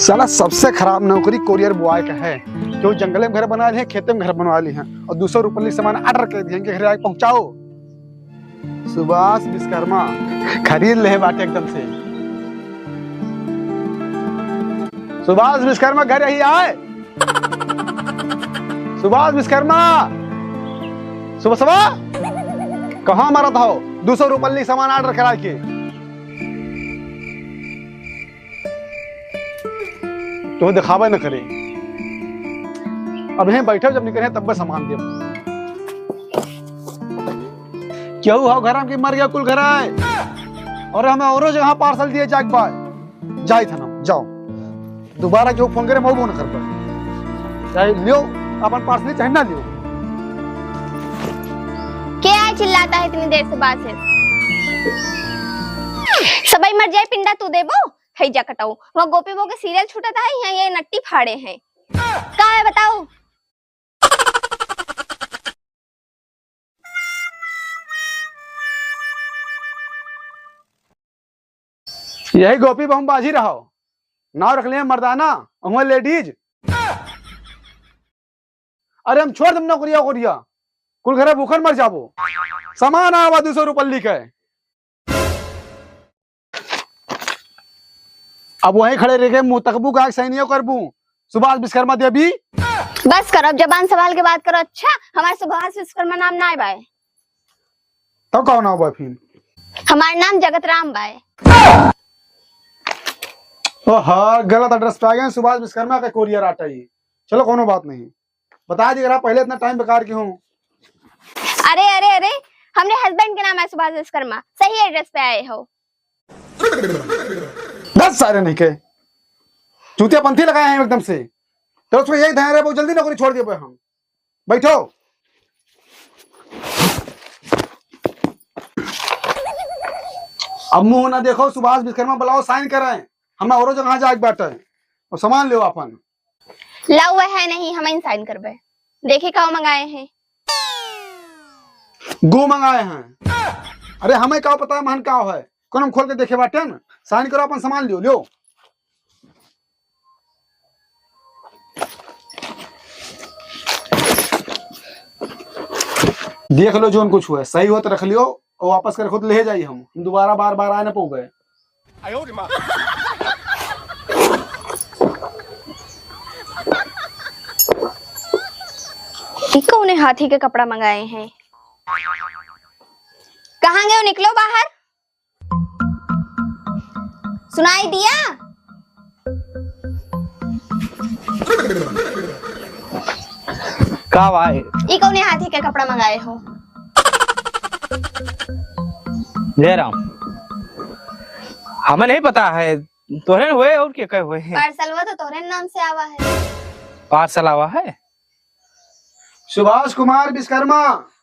साला सबसे खराब नौकरी कोरियर बॉय का है। जो जंगल में घर बना ली है, खेत में घर बनवा ली है और 200 रुपये सामान ऑर्डर कर दिए घर आके पहुंचाओ। सुभाष विश्वकर्मा खरीद ले बाटे एकदम से। सुभाष विश्वकर्मा घर यही आए। सुभाष विश्वकर्मा सुबह सुबह कहाँ मारा था? 200 रुपये सामान ऑर्डर करा के तो दिखावा न करे। अब यहीं बैठे जब निकले तब बस सामान दे। क्यों हो घर की मर गया कुल घर आए और हमें और जगह पार्सल दिए जाग पाए जाए था ना। जाओ दोबारा क्यों फोन करे मऊ न कर पाए। चाहे लियो अपन पार्सल चाहे ना लियो। क्या चिल्लाता है इतनी देर से? बात है सबई मर जाए पिंडा तू देबो है जा कटाऊ। वहाँ गोपी बो के सीरियल छूटा था, यहाँ ये नट्टी फाड़े हैं। क्या है बताओ? यही गोपी बहु बाजी रहो। नाव रख लिया मर्दाना और लेडीज। अरे हम छोड़ दम नौकरिया कोरिया कुल घरे भूखन मर जाबो। सामान आवा 200 रुपये लिखे। अब वहीं खड़े रह गए मुंह तकबू का सैनियों करबू। सुभाष विश्वकर्मा देवी बस करो, अब जबान संभाल के बात करो। अच्छा हमारे सुभाष विश्वकर्मा नाम ना है बाय। तो कौन हो फिर? हमारा नाम जगत राम बाय। हाँ गलत एड्रेस पे आ गए। सुभाष विश्वकर्मा का कोरियर आटा ही। चलो कोनो बात नहीं, बता दी पहले इतना टाइम बेकार क्यों? अरे अरे अरे हमरे हस्बैंड के नाम है सुभाष विश्वकर्मा, सही एड्रेस पे आए हो। बस सारे नहीं के चूतिया पंथी लगाए हैं एकदम से। तो उसको यही ध्यान रहे बहुत जल्दी नौकरी छोड़ दिए। हम बैठो। अब मुंह ना देखो। सुभाष विश्वकर्मा बुलाओ, साइन कराएं। हमें और जगह जाके बैठे और सामान लो अपन। लाओ है नहीं हम साइन करबे। देखे का मंगाए हैं? गो मंगाए हैं। अरे हमें क्या पता है महन क्या है? कौन हम खोल के देखे बाटे ना। साइन करो अपन सामान लियो। लो देख लो जो कुछ हुआ सही हो तो रख लियो और वापस कर खुद ले जाइए। हम दोबारा बार बार आए ना पो गए। उन्हें हाथी के कपड़ा मंगाए हैं। कहाँ गए? निकलो बाहर। सुनाई दिया? का भाई कौन हाथी के कपड़ा मंगाए हो? ले रहा हूँ। हमें नहीं पता है। तोहरे हुए और क्या हुए हैं? पार्सल हुआ तो तोहरे नाम से आवा है। पार्सल आवा है? सुभाष कुमार विश्वकर्मा।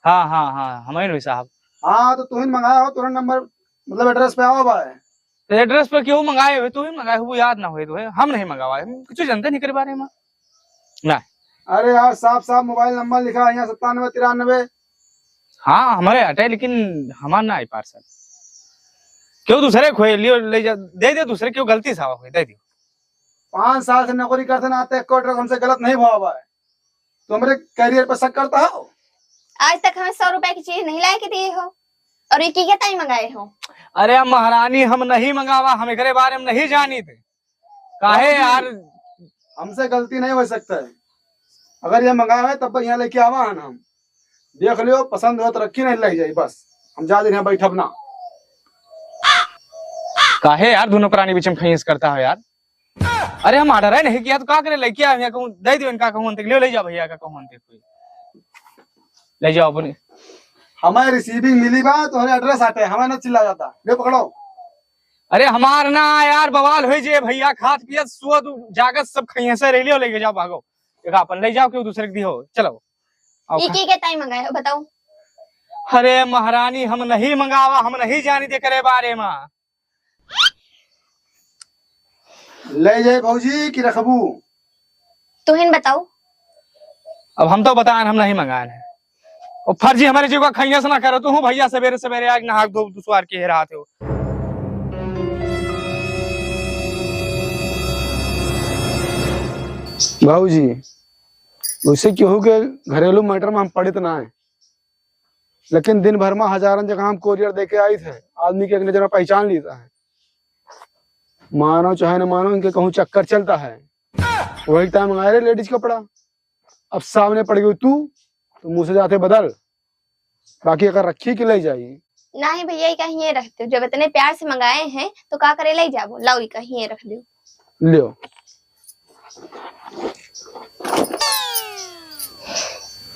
हाँ हाँ हाँ हमें साहब। हाँ तो तुम मंगाया हो। तुरंत नंबर मतलब एड्रेस पे आओ भाई। एड्रेस पे क्यों मंगाए हुए? तू ही मंगाए हुए याद ना हुए तो है। हम नहीं मंगावा, कुछ जानते नहीं कर बारे में ना। अरे यार साफ साफ मोबाइल नंबर लिखा है यहाँ 9793। हाँ हमारे हटे लेकिन हमारा ना है पार्सल। क्यों दूसरे खोए लियो ले जा दे दे। दूसरे क्यों गलती सावा हुई दे दियो। 5 साल से नौकरी करते ना आते एड्रेस हमसे गलत नहीं हुआ है। तो हमारे करियर पर शक करता हो? आज तक हमें 100 रुपए की चीज नहीं ला के दिए हो और ये क्या टाइम मंगाए हो? अरे महारानी हम नहीं मंगावा, हम एकरे बारे में नहीं जानी थे। काहे यार? हमसे गलती नहीं हो सकता है। अगर ये मंगाया है तब यहाँ लेके आवा है ना। हम देख लियो पसंद हो तो रखी नहीं लग जाए। बस हम जा यहाँ बैठब ना। काहे यार दोनों प्राणी बीच में खींच करता है यार? अरे हम ऑर्डर है नहीं किया तो क्या करे? लेके आ कहूँ दे दियो। इनका कहूँ ले जाओ भैया का कहूँ ले जाओ अपने। हमें रिसीविंग मिली बा तो हमें एड्रेस आते हैं। हमें ना चिल्ला जाता। ले पकड़ो। अरे हमार ना यार बवाल हो जे भैया खात पियत सुअत जागत सब खइया से रेलियो लेके जाओ। भागो एक अपन ले जाओ क्यों दूसरे के दियो। चलो क्या टाइम मंगाए हो बताओ? अरे महारानी हम नहीं मंगावा, हम नहीं जानी दे करे बारे में। ले जाए भौजी की रखबू? तुहिन बताओ। अब हम तो बताएं हम नहीं मंगाए हैं। और फर्जी हमारे जीव का खैया से ना करो। तू भैया सवेरे सवेरे आग नहा धो दुसवार के रहा थे। भाऊ जी उससे क्यों के घरेलू मैटर में हम पढ़ित ना है, लेकिन दिन भर में हजारों जगह हम कोरियर देके आई थे, आदमी के एक नजर में पहचान लेता है। मानो चाहे न मानो इनके कहूँ चक्कर चलता है। वही टाइम मंगाए रहे लेडीज कपड़ा, अब सामने पड़ गई तू तो मुंह से जाते बदल, बाकी अगर रखी कि ले जाइए। नहीं भैया ये कहीं ये रख दो, जब इतने प्यार से मंगाए हैं तो का करे ले जाबो, लाओ ये कहीं ये रख दो। लियो।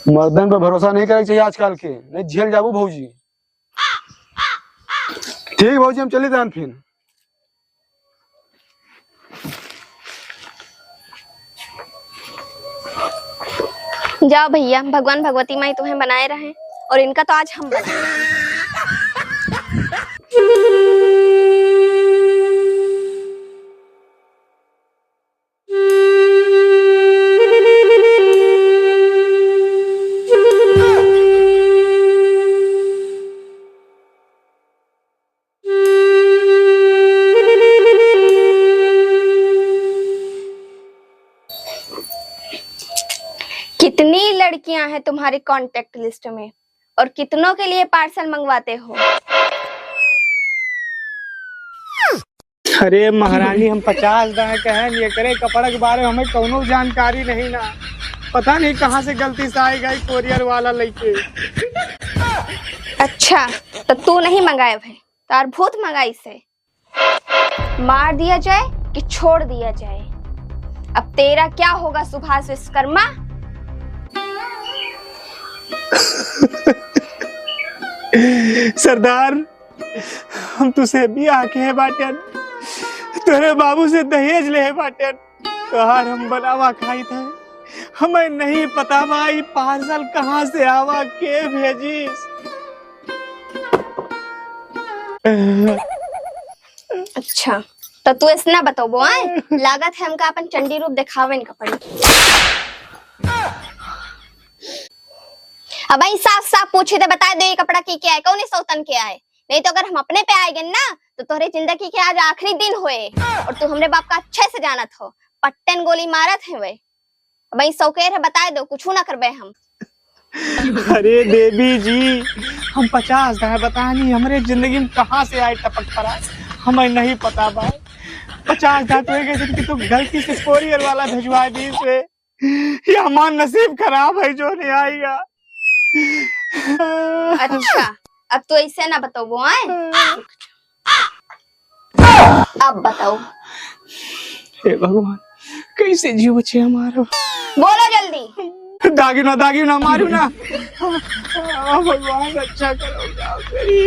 मर्दन पे भरोसा नहीं करना चाहिए आजकल के, नहीं झेल जाबू भौजी। ठीक भौजी हम चले जान फिर। जाओ भैया, भगवान भगवती माई तुम्हें बनाए रहे और इनका तो आज हम बनाए। कितनी लड़कियां हैं तुम्हारी कांटेक्ट लिस्ट में और कितनों के लिए पार्सल मंगवाते हो? अरे महारानी हम 50 दाए कहे ये करे कपड़ा के बारे में हमें कोनो जानकारी नहीं ना, पता नहीं कहाँ से गलती से आई गई कोरियर वाला लेके। अच्छा तो तू नहीं मंगाए भाई, तार भूत मंगाई से मार दिया जाए कि छोड़ दिया जाए? अब तेरा क्या होगा सुभाष विश्वकर्मा? सरदार हम तुझसे भी आके है बाटन, तेरे बाबू से दहेज ले है बाटन, तोहार हम बनावा खाई थे, हमें नहीं पता भाई पार्सल कहाँ से आवा के भेजीस। अच्छा तो तू इसना बताओ आए, लागत है हमका अपन चंडी रूप दिखावे नहीं कपड़ी। अब भाई साफ साफ पूछे तो बता दे ये कपड़ा की क्या है, कौन इस सौतन के आए, नहीं तो अगर हम अपने पे आए गए ना तो तुम्हारी जिंदगी के आज आखिरी दिन हुए और तू हमरे बाप का अच्छे से जानत हो, पट्टन गोली मारत है वे। भाई सौकेर है बता दो, कुछ ना करबे हम। अरे देवी जी हम 50 दाए बता नहीं हमारे जिंदगी में कहाँ से आए टपक पड़ा, हमें नहीं पता भाई। 50 दाए तो कि तू गलती से कोरियर वाला भिजवा दी से, ये हमारा नसीब खराब है जो नहीं आएगा। अच्छा अब तो ऐसे ना बताओ आए, अब बताओ। हे भगवान कैसे जीव बचे हमारा, बोलो जल्दी। दागी ना मारू ना, भगवान अच्छा करो क्या करी।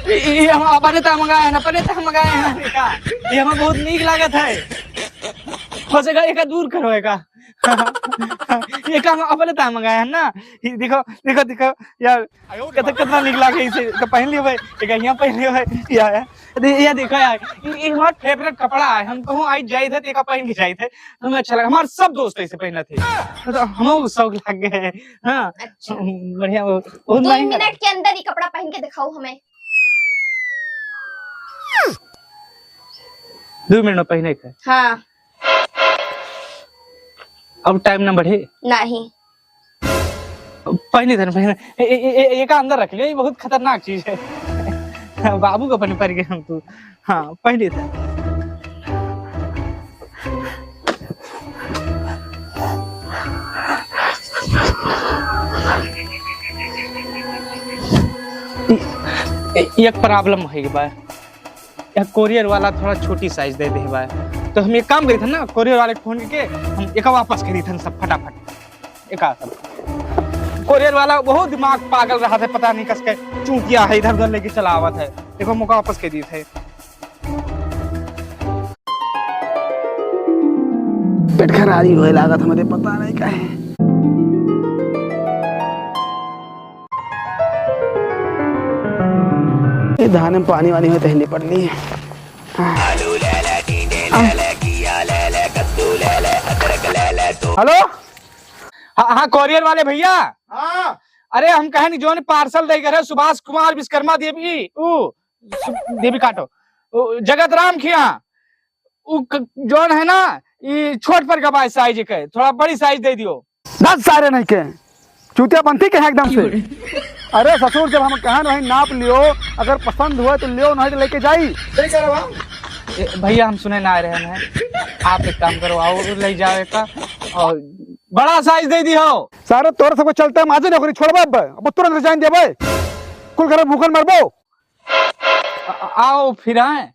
ये हम अपने ता मंगाए ना, अपने ता मंगाए ना, ये हमें बहुत नीक लागत है, हो सका एक दूर करो एक ये काम अपने ता मंगाया है ना, देखो देखो देखो यार कितना नीक लागे इसे, तो पहन लियो भाई, एक यहाँ पहन लियो भाई यार, ये देखो यार ये हमारा फेवरेट कपड़ा है, हम कहूँ आई जाए थे एक पहन के जाए थे, हमें अच्छा लगा, हमारे सब दोस्त ऐसे पहने थे तो हम शौक लग गए। हाँ अच्छा बढ़िया, बहुत 2 मिनट के अंदर ही कपड़ा पहन के दिखाओ हमें। 2 मिनट में पहने का। हाँ अब टाइम ना बढ़े नहीं, पहले पहले एक अंदर रख लियो, ये बहुत खतरनाक चीज है, बाबू को पहले पड़ गए हम तू। हाँ पहले था एक प्रॉब्लम है भाई, कोरियर वाला थोड़ा छोटी साइज दे दे भाई, तो हम एक काम करी थे ना, कोरियर वाले फोन के हम एक वापस करी थे सब फटाफट एक सब। कोरियर वाला बहुत दिमाग पागल रहा था, पता नहीं कस के चूतिया है इधर उधर लेके चला आवा था, देखो मौका वापस कर दिए थे। पेट खराबी होए लागत हमारे पता नहीं का है। ये धान में पानी वानी में तहली पड़ ली है। हेलो हाँ कोरियर वाले भैया, हाँ अरे हम कहे नहीं जो पार्सल दे गए सुभाष कुमार विश्वकर्मा देवी, देवी काटो जगत राम खिया जोन है ना, ये छोट पर का साइज के थोड़ा बड़ी साइज दे दियो। 10 सारे नहीं के चूतिया बनती के है एकदम से। अरे ससुर जब हम कहें वही नाप लियो, अगर पसंद हुआ तो लियो, नहीं तो लेके जाई। सही कह रहे हो भैया, हम सुने ना आ रहे हैं, आप एक काम करो, आओ ले जाओ का और बड़ा साइज दे दियो। सारे तोर सबको चलते हम आजे नौकरी छोड़बा, अब तुरंत रिजाइन देबे, कुल घर भूखन मरबो। आओ फिर आए।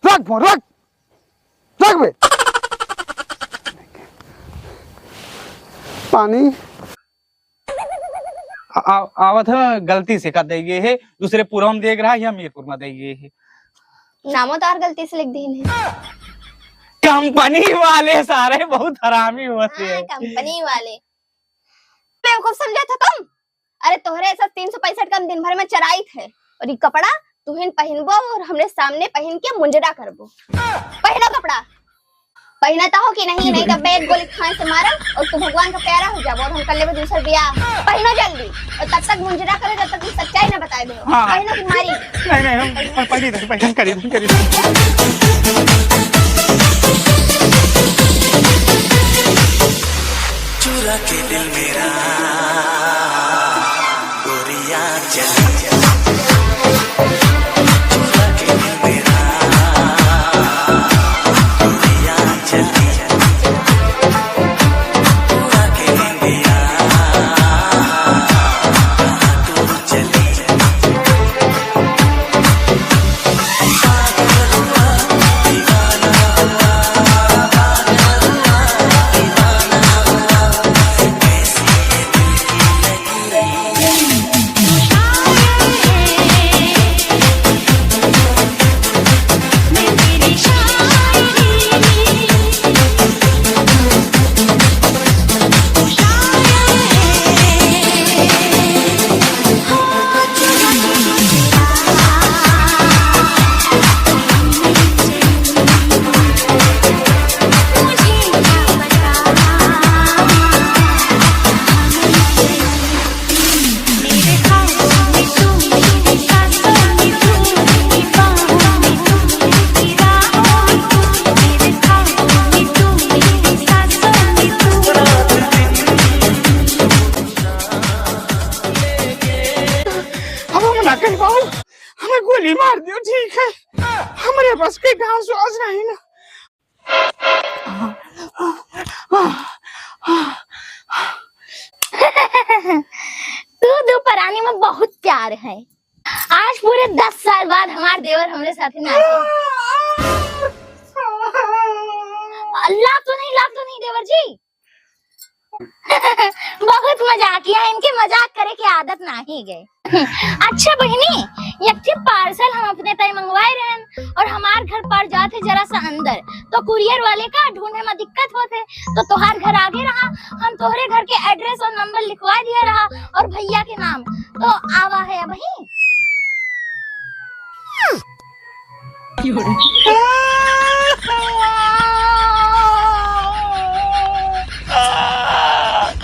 रख फोन, रख रख बे। पानी आवत है, गलती से कर देंगे है, दूसरे पूरम देख रहा है या मीरपुर में देंगे है। नामो तो और गलती से लिख दी है। कंपनी वाले सारे बहुत हरामी होते हैं। कंपनी वाले बेवकूफ समझा था तुम। अरे तोहरे ऐसा 365 कम दिन भर में चराई थे, और ये कपड़ा तुहिन पहनबो और हमने सामने पहन के मुंजरा करबो। पहना कपड़ा पहनाता हो कि नहीं? नहीं तो बैग गोली खाए से मारम और तू भगवान का प्यारा हो जाबो और हम कर लेबे दूसरा ब्याह। पहनो जल्दी, और तब तक मुंजरा करे जब तक सच्चाई ना बताए दो। पहनो कि मारी? नहीं हम पहली करी। चुरा के दिल मेरा गोरिया चली चुरा के दिल मेरा गोरिया चली चुरा के दिल मेरा तू चली हमें गोली मार दियो, ठीक है? हमारे पास कोई घास वास नहीं ना। तू दोपहरानी में बहुत प्यार है। आज पूरे 10 साल बाद हमारे देवर हमारे साथ नाचे। लाभ तो नहीं देवर जी। बहुत मजाकिया है, इनके मजाक करे की आदत नहीं गए। अच्छा बहनी, एक पार्सल हम अपने तय मंगवाए रहे और हमार घर पर जाते जरा सा अंदर, तो कुरियर वाले का ढूंढने में दिक्कत होते, तो तोहार घर आगे रहा, हम तोहरे घर के एड्रेस और नंबर लिखवा दिया रहा और भैया के नाम, तो आवा है बहनी।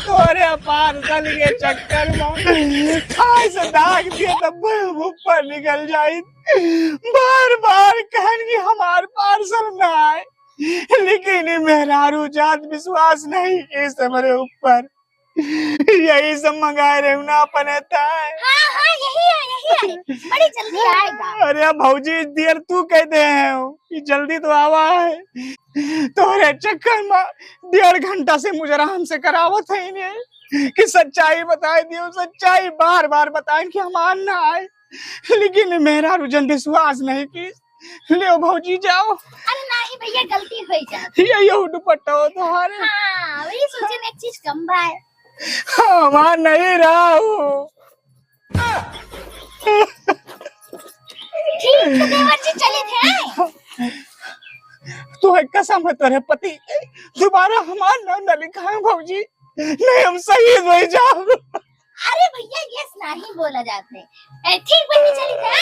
तोरे पार्सल के चक्कर में खाए से दाग दिए तब ऊपर निकल जाए। बार बार कहन की हमार पार्सल ना आए, लेकिन मेहरारू जात विश्वास नहीं किस हमारे ऊपर। यही सब मंगाए रहे ना पनेता है। हाँ यही है, बड़ी जल्दी आएगा। अरे भौजी देर तू कहते हैं कि जल्दी तो आवा है, तोरे चक्कर में 1.5 घंटा से मुझे आराम से करावत है इन्हें कि सच्चाई बताए दियो, सच्चाई बार बार बताए कि हमार ना आए, लेकिन मेरा रुझान विश्वास नहीं की। ले भौजी जाओ। अरे नहीं भैया, गलती हो जाती है। ये दुपट्टा हो तुम्हारे। हाँ वही सोचे में एक चीज कम बा है। हाँ वहाँ नहीं रहा हूँ। ठीक है देवर जी, चले थे। तू है कसम है तेरे पति, दोबारा हमारा नाम न लिखा है भौजी, नहीं हम शहीद हो जाओ। अरे भैया ये नहीं बोला जाते। ठीक बनी, चली थे।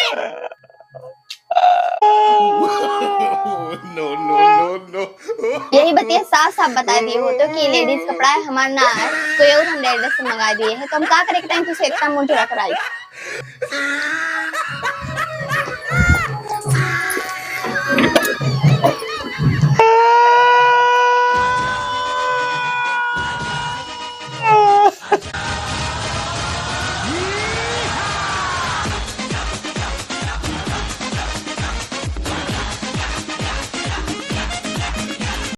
नो यही बतिया साफ साफ बता दिए हो तो कि लेडीज कपड़ा है हमारा ना है, कोई और हम एड्रेस से मंगा दिए हैं, तो हम क्या करें कि टाइम तुझसे इतना मुंह चुरा कर आई।